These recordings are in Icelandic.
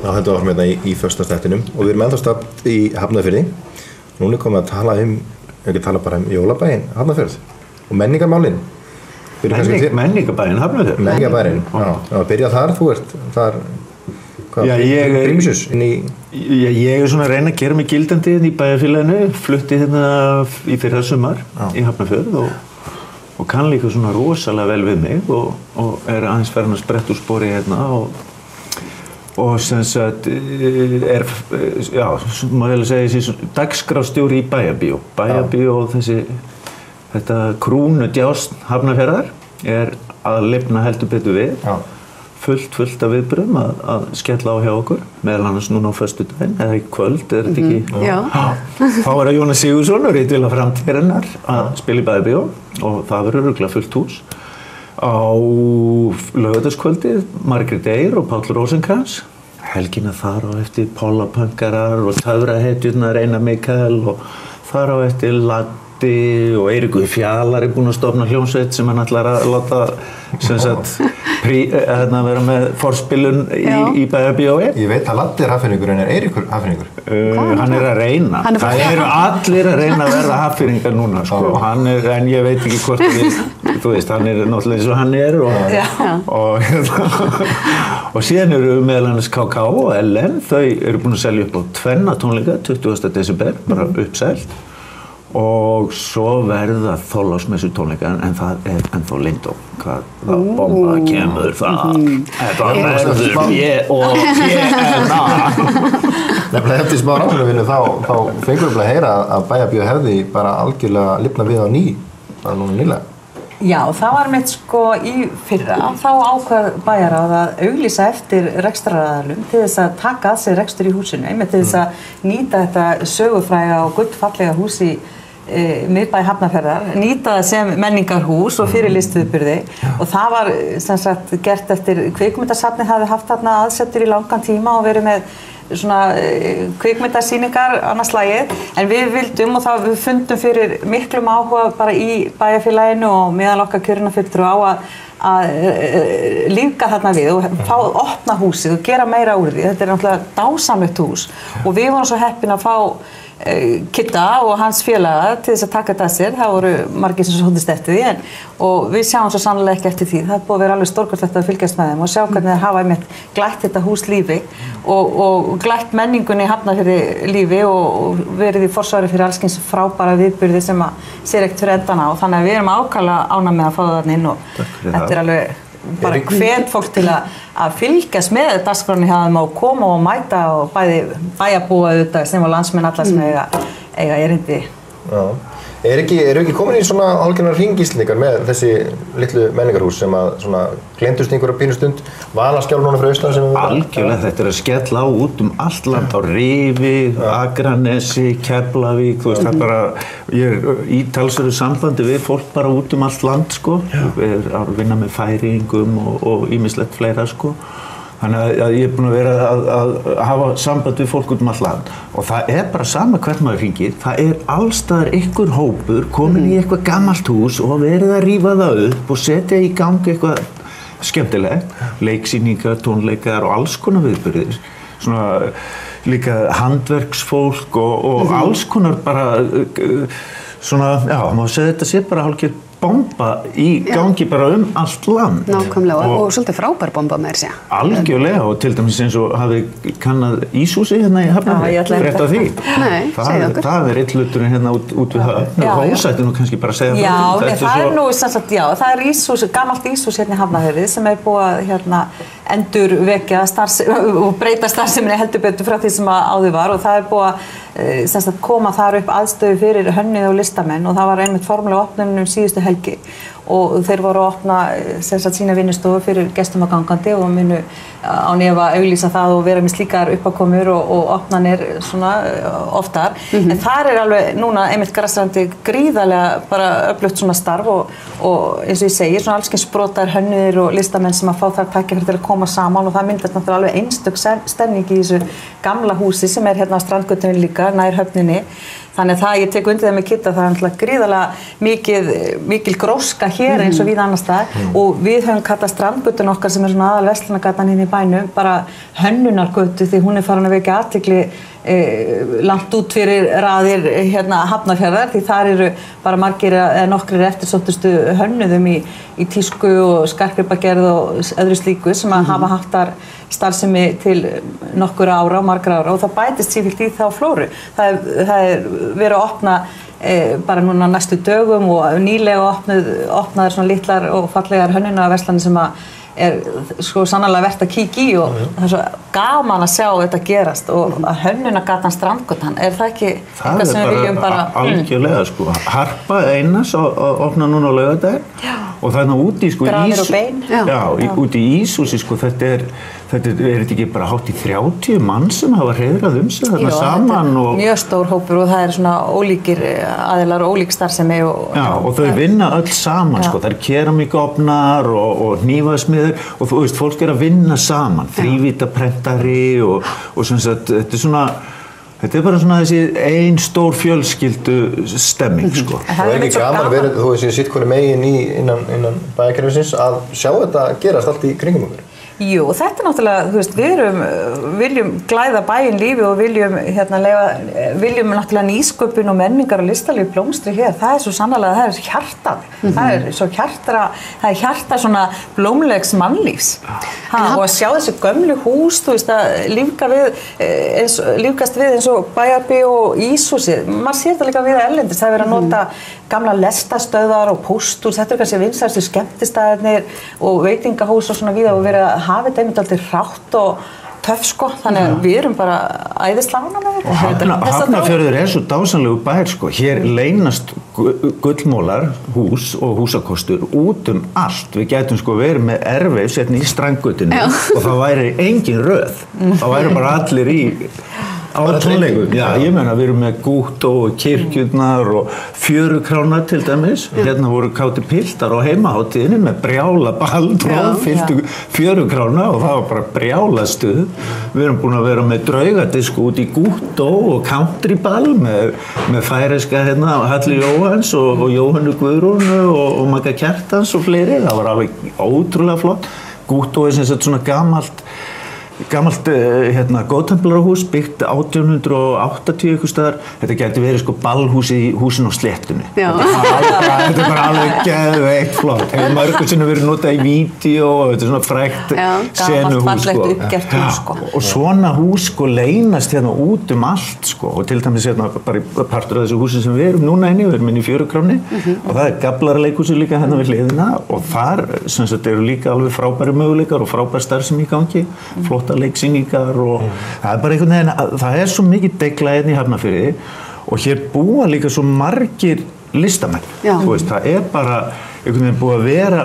Já, þetta var hérna í föstudagstættinum og við erum ennþá statt í Hafnarfirði. Núna komum við að tala ekki tala bara jólabæinn Hafnarfjörð og menningarmálin. Menningarbæinn Hafnarfjörð? Menningarbæinn, já. Byrja þar, þú ert þar, prímusjus inn í... Ég svona að reyna að gera mig gildandi í bæjarfélaginu, flutti hérna í fyrra sumar í Hafnarfjörð og kann líka svona rosalega vel við mig og aðeins farin að spretta úr spori hérna og sem sagt má ég segja þessi dagskrárstjóri í Bæjarbíó. Bæjarbíó og þetta krúnudjásn Hafnarfjarðar að lifna heldur betur við. Fullt af viðbröðum að skella á hjá okkur, meðal annars núna á föstudaginn, eða í kvöld, þetta ekki? Já. Þá það Jónas Sigurðsson og Ritvéla framtíðarinnar að spila í Bæjarbíó og það verður örugglega fullt hús. Á laugardagskvöldið, Margrét Eir og Páll Rósenkrans. Helgina þar á eftir Pála Pönkarar og Töfrahetjurnar Einar Mikael og þar á eftir Laddi og Eiríkur Fjalar búinn að stofna hljómsveit sem hann ætlar að láta sem sagt vera með forspilun í Bæjarbíói. Ég veit að Laddi hafnfirðingur en Eiríkur hafnfirðingur? Hann að reyna. Það eru allir að reyna að verða hafnfirðingar núna, sko. En ég veit ekki hvort þú veist, hann náttúrulega eins og hann og síðan eru meðal annars KK og LM, þau eru búin að selja upp á 2 tónleika, 20. desember, bara uppselt. Og svo verða Þorláksmessu tónleikar en það ennþá leyndó hvaða bomba kemur það þetta verður PNA. Nefnilega eftir smá rannsóknarvinnu þá fengum við að heyra að Bæjarbíó hefði bara algjörlega lifnað við á ný bara núna nýlega. Já, það var mitt sko í fyrra þá ákvað bæjarráð að auglýsa eftir rekstraraðilum til þess að taka að sér rekstur í húsinu, einmitt til þess að nýta þetta sögufræga og gullfallega hús í miðbæ Hafnarfjarðar, nýta það sem menningarhús og fyrirlistviðburði og það var sem sagt gert eftir kvikmyndasafnið hafði haft þarna aðsetur í langan tíma og verið með svona kvikmyndasýningar annað slagið en við vildum og við fundum fyrir miklum áhuga bara í bæjarfélaginu og meðal okkar kjörinnafulltrúa að lífga þarna við og fá opna húsið og gera meira úr því. Þetta náttúrulega dásamlegt hús og við vorum svo heppin að fá Kitta og hans félaga til þess að taka þetta að sér. Það voru margir sem sóttist eftir því og við sjáum svo sannlega ekki eftir því. Það er búið að vera alveg stórkostlegt að fylgjast með þeim og sjá hvernig þeir hafa einmitt glætt þetta hús lífi og glætt menningunni Hafnarfirði lífi og verið í forsvari fyrir alls kyns frábæra viðburði sem að sér ekkert fyrir endana og þannig að við erum ákaflega ánægð með að fá það þarna inn og þetta er alveg bara hvet fólk til að fylgjast með dagskráni hjá þeim og koma og mæta og bæði bæjarbúa auðvitað sem og landsmenn alla sem eiga erindi. Já. Eru ekki komin í svona algjörnar hringislingar með þessi litlu menningarhús sem að svona gleymdust einhverja pínustund Valaskjálf núna frá austan sem við algjörlega þetta að skella á út allt land á Rifi, Akranesi, Keflavík, þú veist það bara ég í talsverðu sambandi við fólk bara út allt land sko, við erum að vinna með færingum og ýmislegt fleira sko. Þannig að ég búinn að vera að hafa samband við fólk út allt land og það bara sama hvert maður hringir, það allstaðar einhver hópur komin í eitthvað gamalt hús og verið að rífa það upp og setja í gang eitthvað skemmtilegt, leiksýningar, tónleikar og alls konar viðburðir, svona líka handverksfólk og alls konar bara svona, má segja þetta sé bara hálfgerð bomba í gangi bara allt land. Nákvæmlega og svolítið frábær bomba með segja. Algjörlega og til dæmis eins og hafi kannað íshúsi hérna í Hafnarfirði, frétt af því. Nei, segðu okkur. Það einn hluturinn hérna út við höfn. Hósætti nú kannski bara að segja það. Já, það nú sannsagt, það íshús, gamalt íshús hérna í Hafnarfirði sem búið að endurvekja og breyta starfseminni heldur betur frá því sem áður var og það búið að koma þar upp aðstöðu fyrir hönnuði og listamenn og það var einmitt formulega opnun síðustu helgi og þeir voru að opna sína vinnustofu fyrir gestum og gangandi og munu án efa auglýsa það og vera með slíkar uppákomur og opnanir svona oftar. En þar alveg núna einmitt grassandi gríðarlega bara öflugt svona starf og eins og ég segi, svona alls kyns sprotar hönnuðir og listamenn sem að fá þar tækifæri til að koma saman og það myndast náttúrulega alveg einstök stemning í þessu gamla húsi sem hérna á strandgötunni líka, nær höfninni. Þannig það ég tek undir það með Kidda, það náttúrulega gríðarlega mikil gróska hér eins og víða annars staðar og við höfum kallað strandgötun okkar sem svona aðalverslunargatan hérna í bænum, bara hönnunargötu því hún farin að vekja athygli langt út fyrir raðir hérna Hafnarfjarðar því þar eru bara margir eða nokkrir eftirsóttustu hönnuðum í tísku og skartgripagerð og öðru slíku sem að hafa haft þar starfsemi til nokkura ára og margra ára og það bætist sífellt í þá flóru. Það er verið að opna bara núna næstu dögum og nýlega opnaðar svona litlar og fallegar hönnunarverslanir sem að sko sannarlega verðt að kíkja í og það er svo gaman að sjá þetta gerast og að hönnunargatan strandgötan, það ekki eitthvað sem við viljum bara... Algjörlega sko, Harpa Einars opna núna á laugardaginn og þarna úti sko Grafir og bein. Já, úti í Íshúsi sko, þetta er ekki bara hátt í 30 mann sem hafa hreiðrað sig þarna saman og... Mjög stór hópur og það er svona ólíkir aðilar og ólík starfsemi og... Já, og þau vinna öll saman sko, það er keramíkofnar og hnífasmiður og þú veist, fólk að vinna saman, þrívítaprentari og sem sagt, þetta er bara svona þessi ein stór fjölskyldu stemming sko. Það er ekki gaman að vera, þú veist, sitt hverju megin innan bæjarkerfisins að sjá þetta gerast allt í kringum okkur. Jú, og þetta er náttúrulega, þú veist, við viljum glæða bæinn lífi og viljum náttúrulega nýsköpun og menningar og listalíf blómstri hér, það er svo sannarlega, það er hjartað, það er hjarta svona blómlegs mannlífs. Og að sjá þessi gömlu hús, þú veist, að lífgast við eins og Bæjarbí og Íshúsið, maður sér þetta líka við erlendis, það er verið að nota gamla lestastöðvar og pósthús, þetta er kannski vinsælustu skemmtistaðirnir og veitingahús og svona víða og verið að hafa þetta einmitt alltaf hrátt og töff sko, þannig að við erum bara æðislána með þetta. Hafnarfjörður er svo dásamlegu bær sko, hér leynast gullmólar, hús og húsakostur út allt. Við gætum sko verið með erfeif setni í strandgötunni og það væri engin röð, það væri bara allir í á tónleikum. Já, ég meina við erum með Gúttó og kirkjurnar og fjörukránar til dæmis. Hérna voru kátir piltar á heimaháttíðinni með brjála ball, fylltu fjörukrána og það var bara brjála stuð. Við erum búin að vera með draugadisk út í Gúttó og countryball með færeska hérna Halli Jóhanns og Jóhannu Guðrúnu og Magga Kjartans og fleiri. Það var alveg ótrúlega flott. Gúttó er sem sagt svona gamalt góðtemplarahús byggt 1880 ykkur staðar. Þetta gæti verið sko ballhús í húsin á Sléttunni. Þetta er bara alveg geðveikt flott. Hefur mörgum sinnum verið notað í vídeó og þetta er svona frægt senuhús gamalt fallegt uppgert hús sko. Og svona hús sko leynast hérna út allt sko og til dæmis hérna bara partur af þessu húsi sem við erum núna inni, við erum inn í Fjörukráni og það er Gablararleikhúsið líka hérna við hliðina og þar sem sagt eru líka alveg frábæri möguleikar og frábær starfsemi í gangi. Leiksýningar og það er bara einhvern veginn, það er svo mikið degla hérna í Hafnarfirði og hér búa líka svo margir listamenn, þú veist, það er bara einhvern veginn búið að vera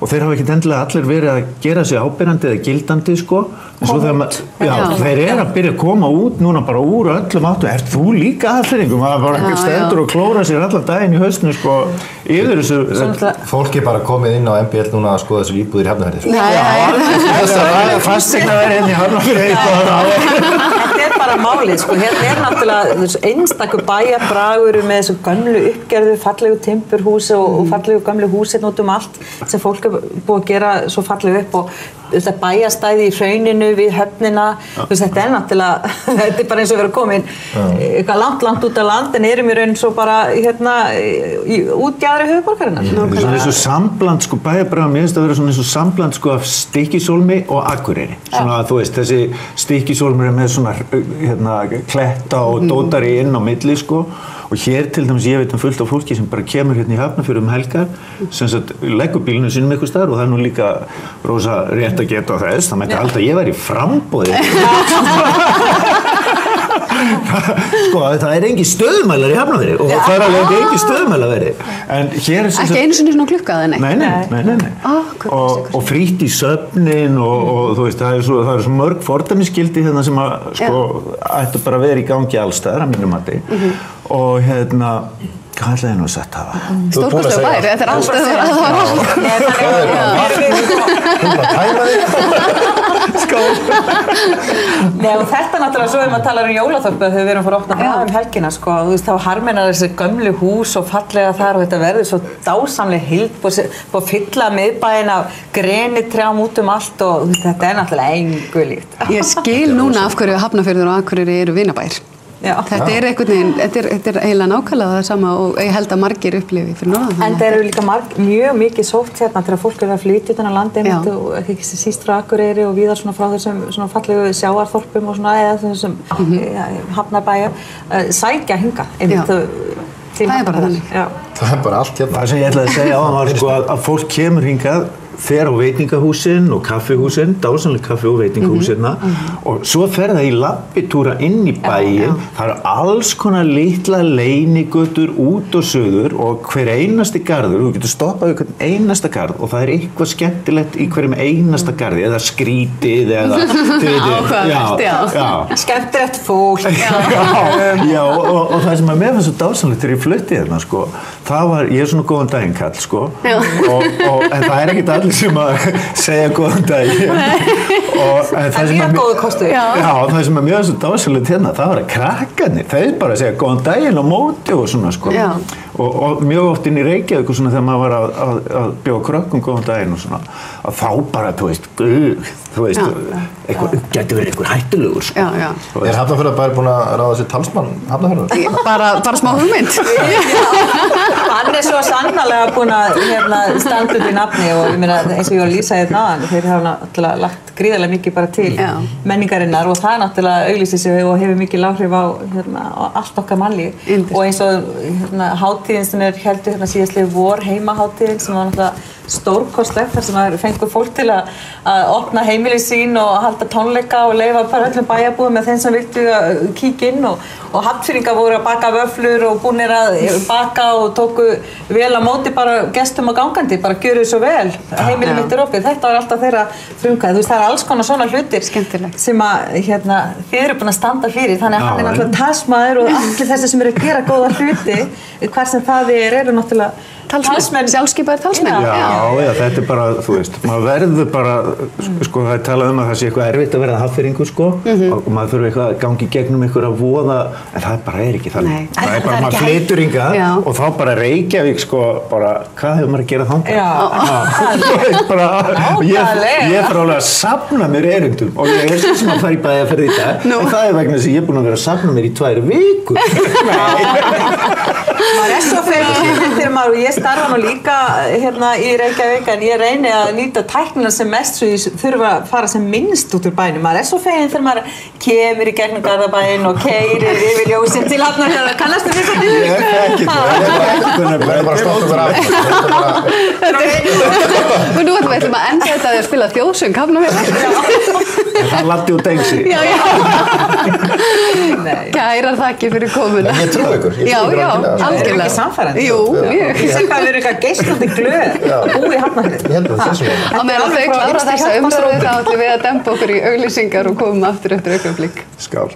og þeir hafa ekki endilega allir verið að gera sig áberandi eða gildandi sko en svo þeir eru að byrja að koma út núna bara úr öllum áttum. Ert þú líka aðfyringum? Það er bara ekkert stendur og klóra sér allan daginn í hausnu sko yfir þessu. Fólk er bara komið inn á MBL núna að skoða þessu íbúðir í Hafnarfirði. Það er fasteignaverð inn í Hafnarfirði. Þetta er bara málið sko. Hérna er náttúrulega einstakur bæjarbragur með þessu gömlu uppgerðu, fallegu timburhúsi og fallegu gömlu húsi út allt sem fólk er búið að gera svo fallegu upp og þetta bæjarstæði í hrauninu við höfnina, þetta er náttúrulega, þetta er bara eins og vera komin eitthvað langt út á land en erum í raun svo bara hérna út í aðri höfuðborgarinnar. Svona eins og sambland sko bæjarbraga, mér finnst að vera svona eins og sambland sko af Stykkishólmi og Akureyri. Svona þú veist, þessi Stykkishólmur er með svona hérna kletta og dótari inn á milli sko og hér til dæmis ég veit fullt af fólki sem bara kemur hérna í Hafnarfjörð helgar sem sagt leggur bílnum sínum einhvers staðar og það er nú líka rosa rétt að geta á þess, það mætti aldrei að ég væri í framboði. Sko, það er engin stöðmælar í Hafnarfirði og það er alveg engin stöðmælarveri. En hér er ekki einu sinni svona klukkaði, nei. Og frítt í söfnin og þú veist, það er svo mörg fordæmisgildi hérna sem að sko ættu bara að vera í gangi alls staðar að mínu mati. Og hérna Hvað ætlaði nú að sagt hafa? Stórkostlegur bær, þetta allt Þú bara tæma þig. Skál. Nei, og þetta náttúrulega svo maður talar jólaþorpið þegar við erum fyrir að opna það helgina, sko. Þú veist, þá harminar þessi gömlu hús og fallega þar og þetta verður svo dásamleg heild búið að fylla miðbæinn af grenitrjám út allt og þetta náttúrulega engu líkt. Ég skil núna af hverju Hafnarfjörður og Akureyri eru vinabær. Þetta einhvern veginn, þetta eiginlega nákvæmlega það sama og ég held að margir upplifi fyrir norðan. En það eru líka mjög mikið sótt hérna þegar fólk eru að flytja utan á landi og ekki síst frá Akureyri og víðar svona frá þessum svona fallegu sjávarþorpum og svona eða þessum hafnarbæjum sækja hingað einmitt. Það er bara þannig. Það er bara allt hérna. Það sem ég ætlaði að segja á var sko að fólk kemur hingað fer á veitingahúsin og kaffihúsin, dásamlega kaffi- og veitingahúsina og svo fer það í labbitúra inn í bæinn, það eru alls konar litla leynigötur út og suður og hver einasti garður, þú getur stoppað í hvern einasta garð og það er eitthvað skemmtilegt í hverjum einasta garði, eða skrítið eða, skemmtilegt fólk. Já, og það sem að mér fannst svo dásamlegt þegar ég flutti hérna, sko, það var, ég er svona góðan daginn kall, sko, en það er ekkert allir sem að segja góðan daginn og það sem að það sem að mjög svo dásalegt hérna, það var að krakkarnir, þeir bara segja góðan daginn á móti og svona, sko og mjög oft inn í Reykjavík og svona þegar maður var að bjóða krökkum góðan daginn og svona, að þá bara, þú veist, getur verið einhver hættulegur, sko. Er Hafnarfjarðarbær búin að ráða sér talsmann Hafnarfjarðar? Bara smá hugmynd. Hann er svo sannarlega búin að standa upp í nafni og ég meina eins og ég var að lýsa hérna áðan, þeir hafa náttúrulega lagt gríðarlega mikið bara til menningarinnar og það náttúrulega auglýsir sig og hefur mikið áhrif á allt okkar mannlíf og eins og hátíðin sem heldur síðastliðið vor heimahátíðin sem var náttúrulega stórkostlegt þar sem fengur fólk til að opna heimili sín og halda tónleika og leyfa bara öllum bæjarbúum með þeim sem vildu að kíkja inn og Hafnfirðingar voru að baka vöflur og búnir að baka og tóku vel á móti bara gestum og gangandi, bara gjöru svo vel, heimili mitt er opið, þetta var alltaf þeirra frumkvæði, þú veist það er alls konar svona hlutir sem að þið eru búin að standa fyrir, þannig að hann er náttúrulega talsmaður og allir þessi sem eru að gera góða hluti, hver sem það eru náttúrulega talsmenn, sjálfskipaðir talsmenn. Já, þetta er bara, þú veist, maður verður bara, sko það er talað að það sé eitthvað erfitt að verða Hafnfirðingur, sko, og maður þurfi eitthvað að gangi gegnum einhverja voða, en það bara ekki þannig. Það er bara, maður flytur hingað og þá bara Reykjavík, sko, bara, hvað hefur maður að gera þangað? Ég þarf alveg að safna mér erindum og ég sem að fara í bæjarferð í dag, en það er vegna þess að ég er búin að vera að safna mér í 2 vikur. Maður er svo feginn þegar maður, ég starfa nú líka hérna í Reykjavík en ég reyni að nýta tæknina sem mest svo ég þurfa að fara sem minnst út úr bænum. Maður er svo feginn þegar maður kemur í gegnum Garðabæinn og keyrir yfir ljósin til Hafnarfjarðar. Kannastu við þetta? Ég ekki það. Við erum bara stoppum fyrir af. Og nú ætlum að enda þetta að spila þjóðsöng Hafnarfjarðar. Það landi út eingsi. Kærar þakkir fyrir komuna. Ég trúi ykkur. Já, algjörlega. Er ekki samfærandi? Jú, mjög. Ég sé hvað við erum eitthvað geislandi glöð og búið í Hafnarfirði. Ég held að það sé svona. Á meðan þau klára þessa umræðu þá ætlum við að dempa okkur í auglýsingar og komum aftur eftir augnablik. Skál.